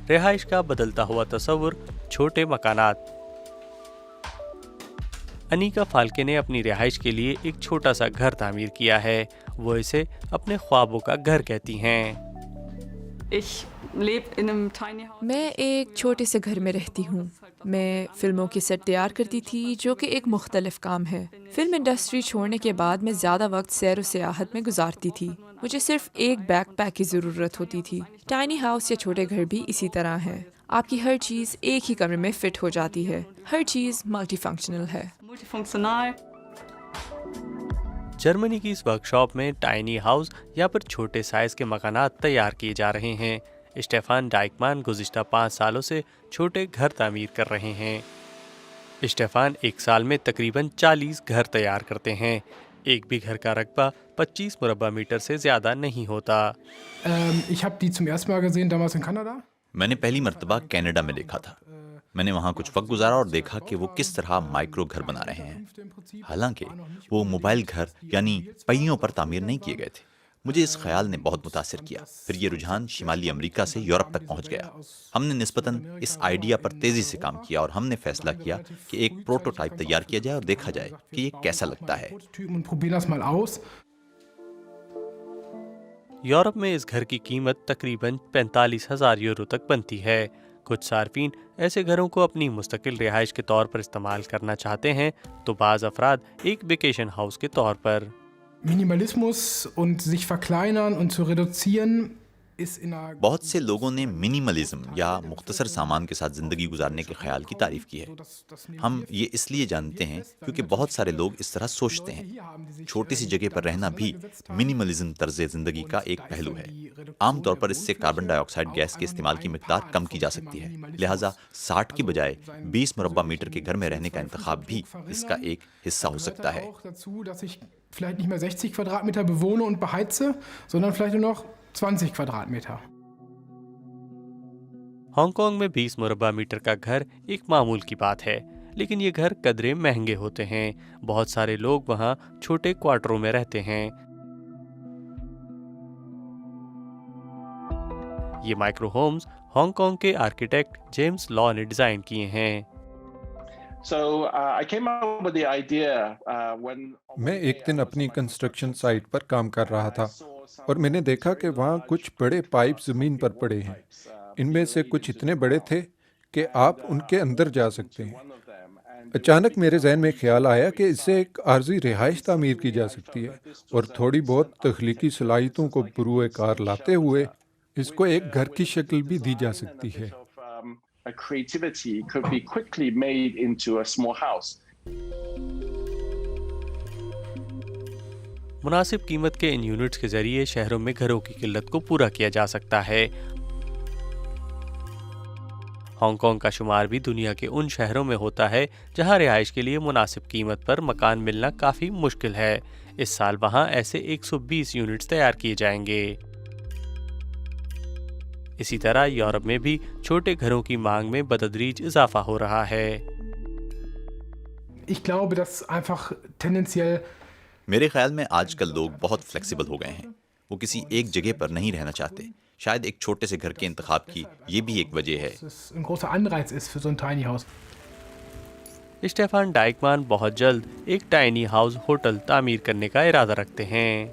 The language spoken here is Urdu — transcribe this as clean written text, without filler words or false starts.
رہائش کا بدلتا ہوا تصور، چھوٹے مکانات۔ انیکا فالکے نے اپنی رہائش کے لیے ایک چھوٹا سا گھر تعمیر کیا ہے۔ وہ اسے اپنے خوابوں کا گھر کہتی ہیں۔ میں ایک چھوٹے سے گھر میں رہتی ہوں۔ میں فلموں کی سیٹ تیار کرتی تھی، جو کہ ایک مختلف کام ہے۔ فلم انڈسٹری چھوڑنے کے بعد میں زیادہ وقت سیر و سیاحت میں گزارتی تھی۔ مجھے صرف ایک بیک پیک کی ضرورت ہوتی تھی۔ ٹائنی ہاؤس یا چھوٹے گھر بھی اسی طرح ہے۔ آپ کی ہر چیز ایک ہی کمرے میں فٹ ہو جاتی ہے۔ ہر چیز ملٹی فنکشنل ہے۔ جرمنی کی اس ورکشاپ میں ٹائنی ہاؤس یا پھر چھوٹے سائز کے مکانات تیار کیے جا رہے ہیں۔ اسٹیفان ڈائکمان گزشتہ 5 سالوں سے چھوٹے گھر تعمیر کر رہے ہیں۔ اسٹیفان ایک سال میں تقریباً 40 گھر تیار کرتے ہیں۔ ایک بھی گھر کا رقبہ 25 مربع میٹر سے زیادہ نہیں ہوتا۔ میں نے پہلی مرتبہ کینیڈا میں دیکھا تھا۔ میں نے وہاں کچھ وقت گزارا اور دیکھا کہ وہ کس طرح مائکرو گھر بنا رہے ہیں۔ حالانکہ وہ موبائل گھر یعنی پہیوں پر تعمیر نہیں کیے گئے تھے۔ مجھے اس خیال نے بہت متاثر کیا۔ پھر یہ رجحان شمالی امریکہ سے یورپ تک پہنچ گیا۔ ہم نے نسبتاً اس آئیڈیا پر تیزی سے کام کیا اور ہم نے فیصلہ کیا کہ ایک پروٹوٹائپ تیار کیا جائے اور دیکھا جائے کہ یہ کیسا لگتا ہے۔ یورپ میں اس گھر کی قیمت تقریباً 45,000 یورو تک بنتی ہے۔ کچھ صارفین ایسے گھروں کو اپنی مستقل رہائش کے طور پر استعمال کرنا چاہتے ہیں، تو بعض افراد ایک ویکیشن ہاؤس کے طور پر۔ بہت سے لوگوں نے منیملزم یا مختصر سامان کے ساتھ زندگی گزارنے کے خیال کی تعریف کی ہے۔ ہم یہ اس لیے جانتے ہیں کیونکہ بہت سارے لوگ اس طرح سوچتے ہیں۔ چھوٹی سی جگہ پر رہنا بھی منیملزم طرز زندگی کا ایک پہلو ہے۔ عام طور پر اس سے کاربن ڈائی آکسائڈ گیس کے استعمال کی مقدار کم کی جا سکتی ہے، لہٰذا 60 کی بجائے 20 مربع میٹر کے گھر میں رہنے کا انتخاب بھی اس کا ایک حصہ ہو سکتا ہے۔ vielleicht nicht mehr 60 Quadratmeter bewohne und beheize, sondern vielleicht nur noch 20 Quadratmeter. Hong Kong میں 20 مربع میٹر کا گھر ایک معمول کی بات ہے، لیکن یہ گھر قدرے مہنگے ہوتے ہیں۔ بہت سارے لوگ وہاں چھوٹے کوارٹروں میں رہتے ہیں۔ یہ مائکرو ہومز ہانگ کانگ کے آرکیٹیکٹ جیمز لا نے ڈیزائن کیے ہیں۔ میں ایک دن اپنی کنسٹرکشن سائٹ پر کام کر رہا تھا اور میں نے دیکھا کہ وہاں کچھ بڑے پائپ زمین پر پڑے ہیں۔ ان میں سے کچھ اتنے بڑے تھے کہ آپ ان کے اندر جا سکتے ہیں۔ اچانک میرے ذہن میں خیال آیا کہ اس سے ایک عارضی رہائش تعمیر کی جا سکتی ہے اور تھوڑی بہت تخلیقی صلاحیتوں کو بروئے کار لاتے ہوئے اس کو ایک گھر کی شکل بھی دی جا سکتی ہے۔ مناسب قیمت کے ان یونٹس کے ذریعے شہروں میں گھروں کی قلت کو پورا کیا جا سکتا ہے۔ ہانگ کانگ کا شمار بھی دنیا کے ان شہروں میں ہوتا ہے جہاں رہائش کے لیے مناسب قیمت پر مکان ملنا کافی مشکل ہے۔ اس سال وہاں ایسے 120 یونٹس تیار کیے جائیں گے۔ اسی طرح یورپ میں بھی چھوٹے گھروں کی مانگ میں بتدریج اضافہ ہو رہا ہے۔ Ich glaube, dass einfach tendenziell میرے خیال میں آج کل لوگ بہت فلیکسیبل ہو گئے ہیں۔ وہ کسی ایک جگہ پر نہیں رہنا چاہتے۔ شاید ایک چھوٹے سے گھر کے انتخاب کی یہ بھی ایک وجہ ہے۔ ein großer Anreiz ist für so ein Tiny House. اسٹیفان ڈائکمان بہت جلد ایک ٹائنی ہاؤس ہوٹل تعمیر کرنے کا ارادہ رکھتے ہیں۔